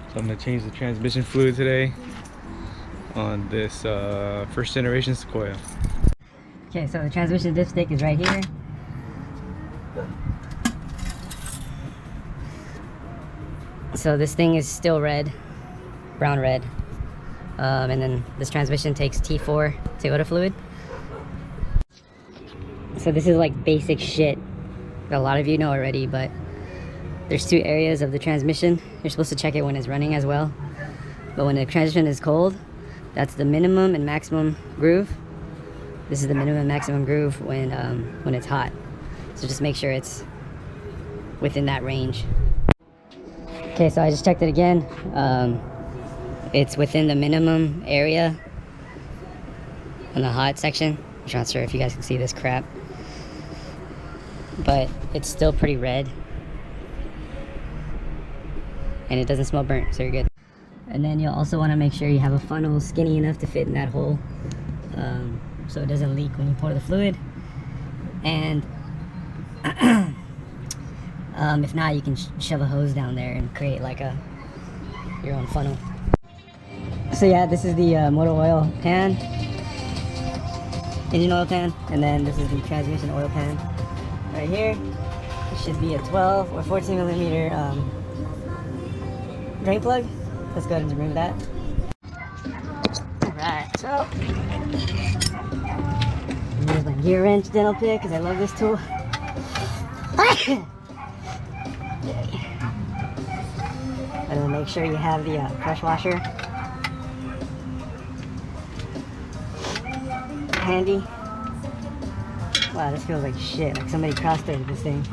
So I'm gonna change the transmission fluid today on this first generation Sequoia. Okay, so the transmission dipstick is right here. So this thing is still red, brown red. And then this transmission takes T4 Toyota fluid. So this is like basic shit that a lot of you know already, but there's two areas of the transmission. You're supposed to check it when it's running as well. But when the transmission is cold, that's the minimum and maximum groove. This is the minimum and maximum groove when it's hot. So just make sure it's within that range. Okay, so I just checked it again. It's within the minimum area in the hot section. I'm not sure if you guys can see this crap, but it's still pretty red. And it doesn't smell burnt, so you're good. And then you'll also want to make sure you have a funnel skinny enough to fit in that hole, so it doesn't leak when you pour the fluid. And if not, you can shove a hose down there and create like your own funnel. So yeah, this is the motor oil pan, engine oil pan, and then this is the transmission oil pan right here. It should be a 12 or 14 millimeter drain plug. Let's go ahead and remove that. Alright, so here's my gear wrench dental pick because I love this tool. And then make sure you have the crush washer handy. Wow, this feels like shit, like somebody cross-threaded this thing.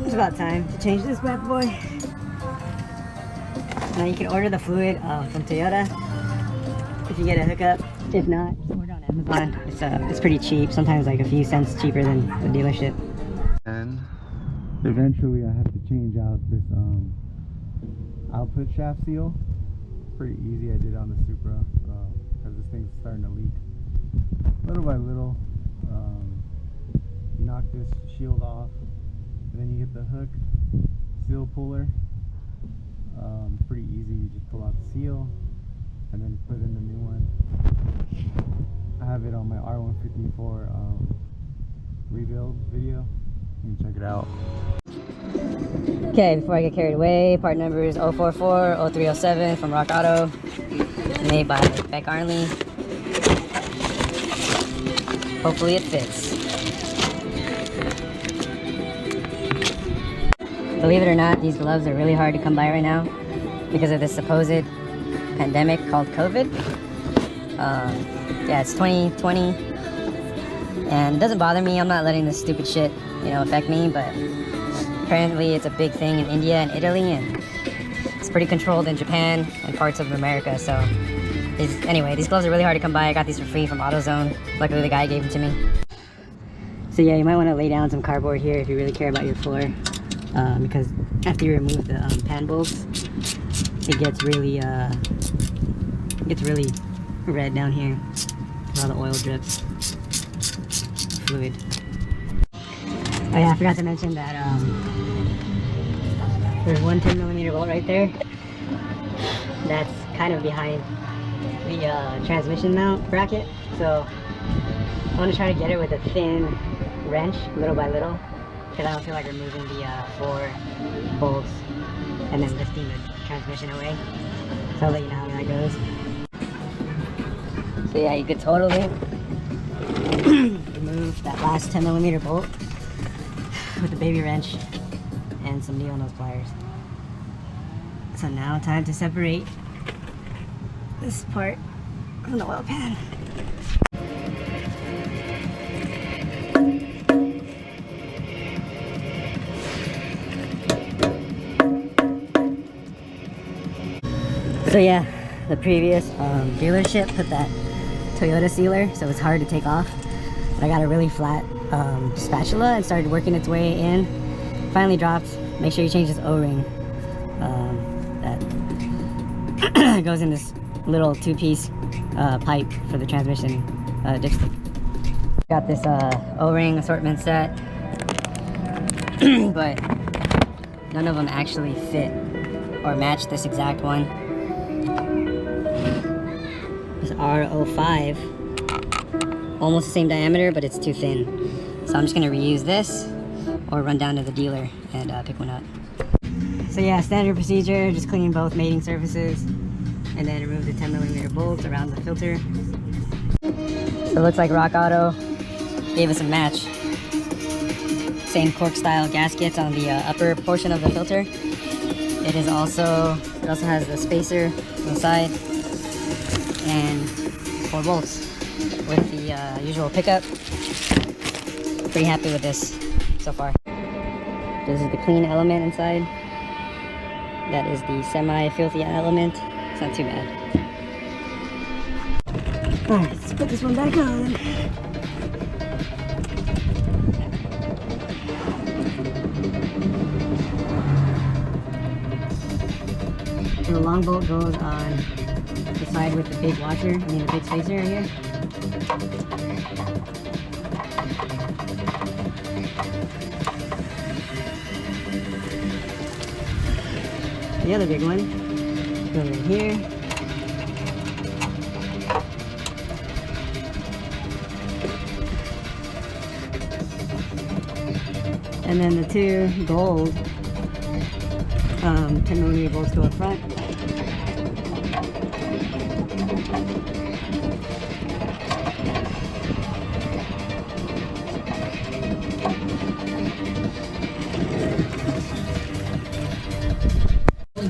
It's about time to change this bad boy. Now you can order the fluid from Toyota if you get a hookup. If not, order on Amazon. It's pretty cheap. Sometimes like a few cents cheaper than the dealership. And eventually I have to change out this output shaft seal. It's pretty easy. I did it on the Supra because this thing's starting to leak. Little by little, you knock this shield off, and then you get the hook seal puller. It's pretty easy. You just pull out the seal and then put in the new one. I have it on my R154 rebuild video. You can check it out. Okay, before I get carried away, part number is 044 0307 from Rock Auto, made by Beck Arnley. Hopefully it fits. Believe it or not, these gloves are really hard to come by right now because of this supposed pandemic called COVID. Yeah, it's 2020, and it doesn't bother me. I'm not letting this stupid shit, affect me, but apparently it's a big thing in India and Italy, and it's pretty controlled in Japan and parts of America. So anyway, these gloves are really hard to come by. I got these for free from AutoZone. Luckily the guy gave them to me. So yeah, you might want to lay down some cardboard here if you really care about your floor, because after you remove the pan bolts, it gets really red down here where all the oil drips, fluid. Oh yeah, I forgot to mention that there's one 10 millimeter bolt right there that's kind of behind the transmission mount bracket. So I want to try to get it with a thin wrench, little by little, because I don't feel like removing the 4 bolts and then lifting the transmission away. So I'll let you know how that goes. So yeah, you could totally remove that last 10 millimeter bolt with a baby wrench and some needle nose pliers. So now time to separate this part from the oil pan. So yeah, the previous dealership put that Toyota sealer, so it's hard to take off. But I got a really flat spatula and started working its way in. Finally dropped. Make sure you change this O-ring. That goes in this little two-piece pipe for the transmission dipstick. Got this O-ring assortment set, but none of them actually fit or match this exact one. This R05, almost the same diameter, but it's too thin. So I'm just gonna reuse this or run down to the dealer and pick one up. So yeah, standard procedure, just clean both mating surfaces and then remove the 10mm bolts around the filter. So it looks like Rock Auto gave us a match. Same cork style gaskets on the upper portion of the filter. It also has the spacer on the side and 4 bolts with the usual pickup. Pretty happy with this so far. This is the clean element inside. That is the semi-filthy element. It's not too bad. Alright, let's put this one back on. So the long bolt goes on the side with the big washer, the big spacer right here. The other big one goes in here. And then the 2 gold 10mm bolts go up front.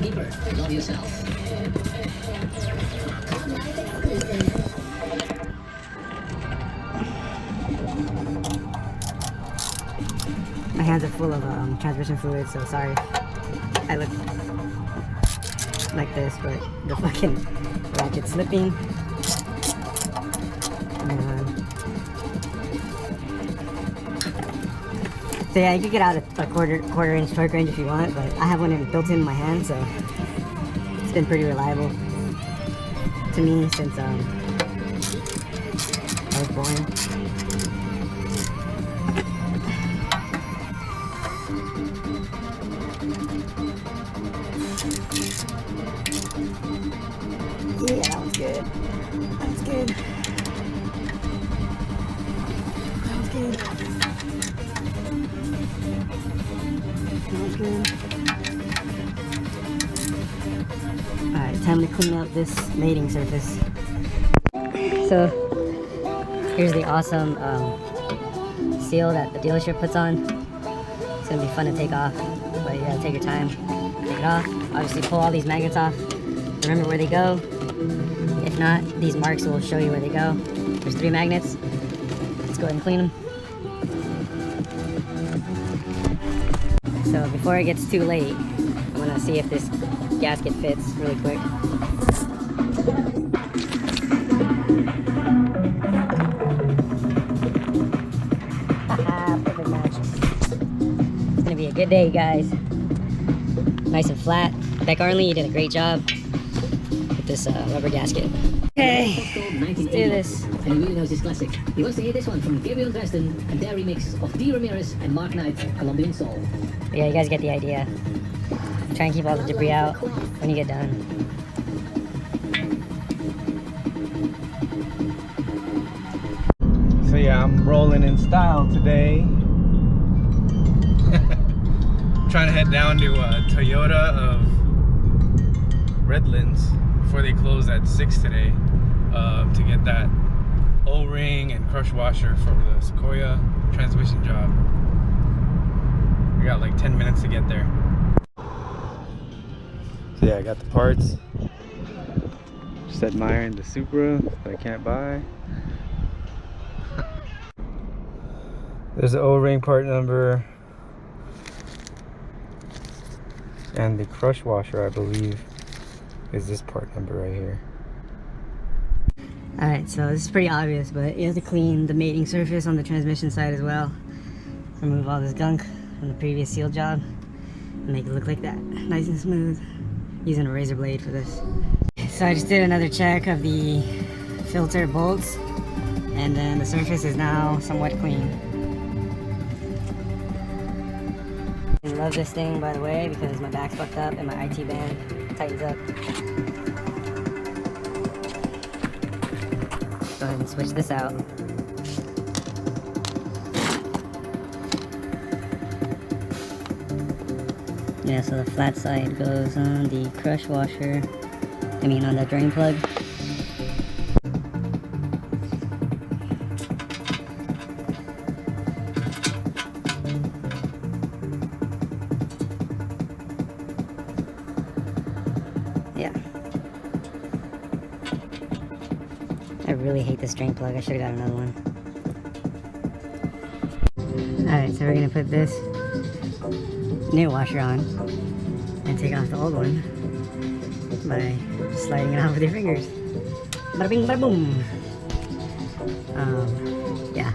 Deeper, love yourself. My hands are full of transmission fluid, so sorry if I look like this, but the fucking ratchet's slipping. So yeah, you could get out a quarter inch torque range if you want, but I have one built in my hand, so it's been pretty reliable to me since I was born. Yeah, that was good. That was good. That was good. That was good. Alright, time to clean up this mating surface. So, here's the awesome seal that the dealership puts on. It's gonna be fun to take off, but you gotta take your time. Take it off. Obviously, pull all these magnets off. Remember where they go. If not, these marks will show you where they go. There's 3 magnets. Let's go ahead and clean them. So before it gets too late, I'm gonna see if this gasket fits really quick. Haha, perfect match. It's gonna be a good day, guys. Nice and flat. Beck Arnley, you did a great job with this rubber gasket. Okay, let's do this. And he really knows his classic. He wants to hear this one from Gabriel Dresden and their remix of D. Ramirez and Mark Knight, Colombian Soul. Yeah, you guys get the idea. Try and keep all the debris out when you get done. So yeah, I'm rolling in style today. Trying to head down to Toyota of Redlands before they close at 6 today to get that O-ring and crush washer for the Sequoia transmission job. We got like 10 minutes to get there. So yeah, I got the parts. Just admiring the Supra that I can't buy. There's the O-ring part number. And the crush washer, I believe, is this part number right here. Alright, so this is pretty obvious, but you have to clean the mating surface on the transmission side as well. Remove all this gunk from the previous seal job and make it look like that. Nice and smooth. Using a razor blade for this. So I just did another check of the filter bolts, and then the surface is now somewhat clean. I love this thing, by the way, because my back's fucked up and my IT band tightens up. Go ahead and switch this out. Yeah, so the flat side goes on the crush washer, on the drain plug. Yeah. I really hate this drain plug. I should have got another one. Alright, so we're gonna put this new washer on and take off the old one by sliding it off with your fingers. Bada bing, bada boom. Yeah,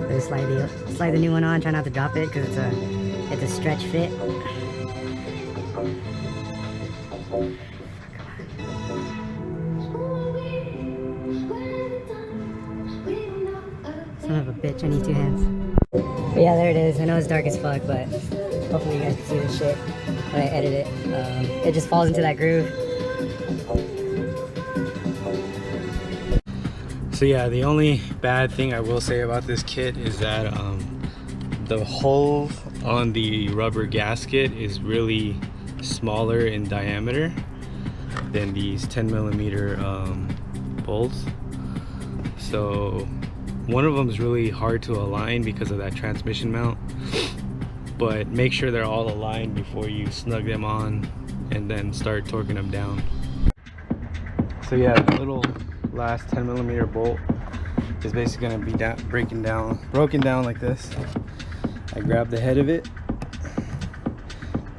just slide the new one on. Try not to drop it because it's a stretch fit. Son of a bitch, I need two hands. But yeah, there it is. I know it's dark as fuck, but hopefully you guys can see this shit when I edit it. It just falls into that groove. So yeah, the only bad thing I will say about this kit is that the hole on the rubber gasket is really smaller in diameter than these 10mm bolts. So one of them is really hard to align because of that transmission mount, but make sure they're all aligned before you snug them on and then start torquing them down. So yeah, the little last 10mm bolt is basically going to be broken down like this. I grab the head of it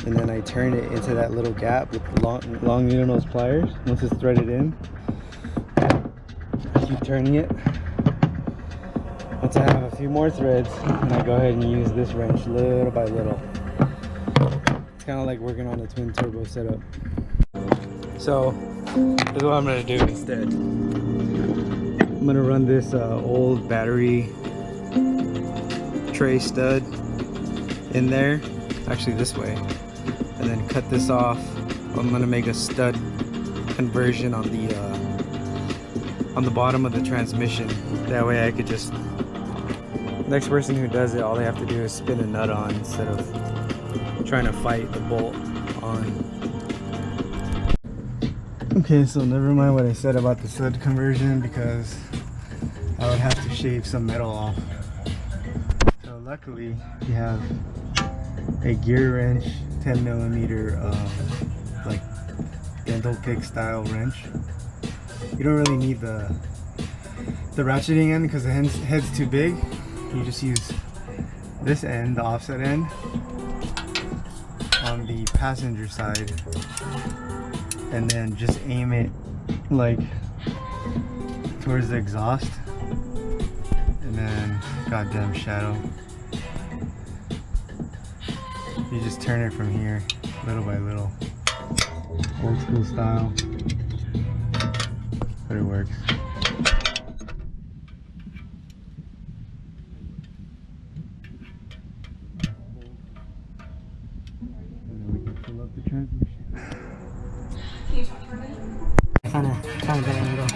and then I turn it into that little gap with the long needle nose pliers. Once it's threaded in, I keep turning it. Once I have a few more threads, and I go ahead and use this wrench little by little. It's kind of like working on a twin turbo setup. So this is what I'm going to do instead. I'm going to run this old battery tray stud in there, actually this way, and then cut this off. I'm going to make a stud conversion on the bottom of the transmission. That way I could just, next person who does it, all they have to do is spin a nut on instead of trying to fight the bolt on. Okay, so never mind what I said about the stud conversion because I would have to shave some metal off. So luckily you have a gear wrench, 10mm like dental pick style wrench. You don't really need the ratcheting end because the head's too big. You just use this end, the offset end, on the passenger side, and then just aim it like towards the exhaust, and then goddamn shadow. You just turn it from here little by little, old school style, but it works. The transmission. Can you talk for a minute? I found a better angle.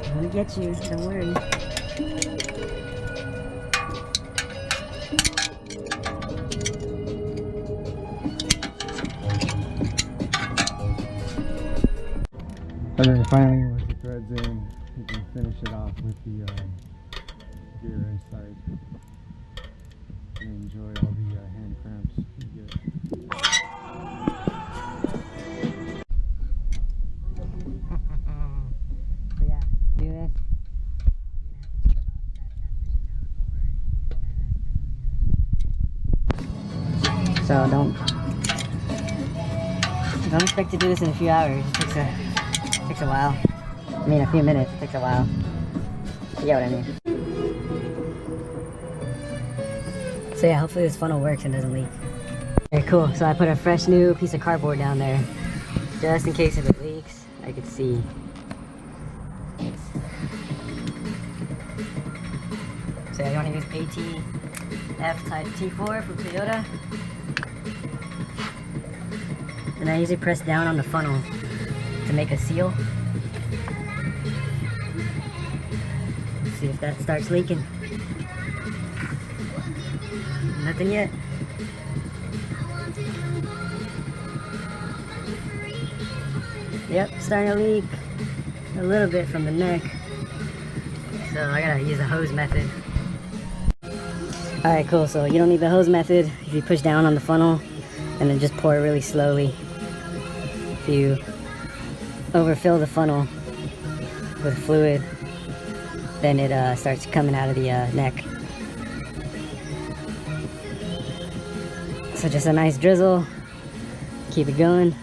I'm gonna get you, don't worry. And then finally, once the thread's in, you can finish it off with the gear inside and enjoy all the hand cramps you get. So yeah, do this. So don't expect to do this in a few hours. It takes a while. I mean, a few minutes. It takes a while. You get what I mean? So yeah, hopefully this funnel works and doesn't leak. Okay, cool. So I put a fresh new piece of cardboard down there, just in case if it leaks, I could see. So you want to use ATF type T4 from Toyota. And I usually press down on the funnel to make a seal. Let's see if that starts leaking. Nothing yet. Yep, starting to leak a little bit from the neck. So I gotta use the hose method. Alright, cool. So you don't need the hose method if you push down on the funnel and then just pour it really slowly. If you overfill the funnel with fluid, then it starts coming out of the neck. So just a nice drizzle, keep it going.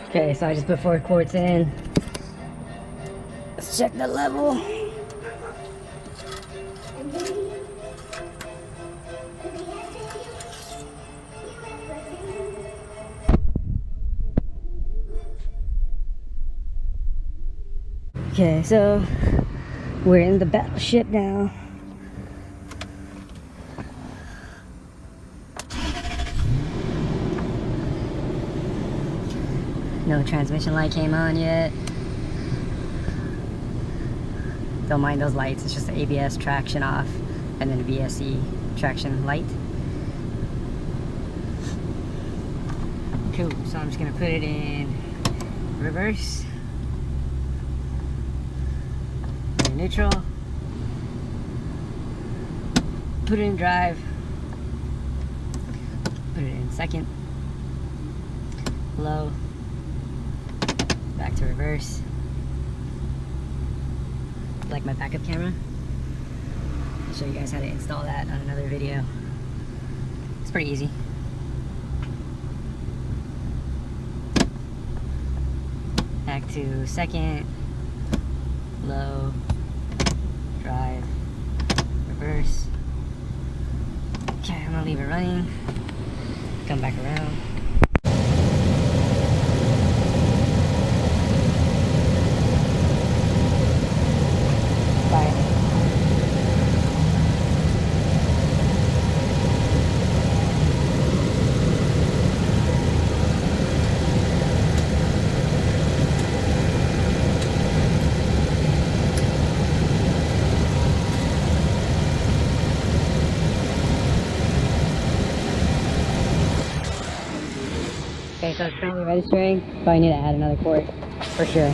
Okay, so I just put 4 quarts in. Let's check the level. Okay, so we're in the battleship now. No transmission light came on yet. Don't mind those lights, it's just the ABS traction off and then the VSC traction light. Cool, so I'm just gonna put it in reverse, neutral, put it in drive, put it in second, low, back to reverse. Like my backup camera. I'll show you guys how to install that on another video. It's pretty easy. Back to second, low, drive, reverse. Okay, I'm gonna leave it running. Come back around. Okay, so it's currently registering. Probably need to add another quart for sure.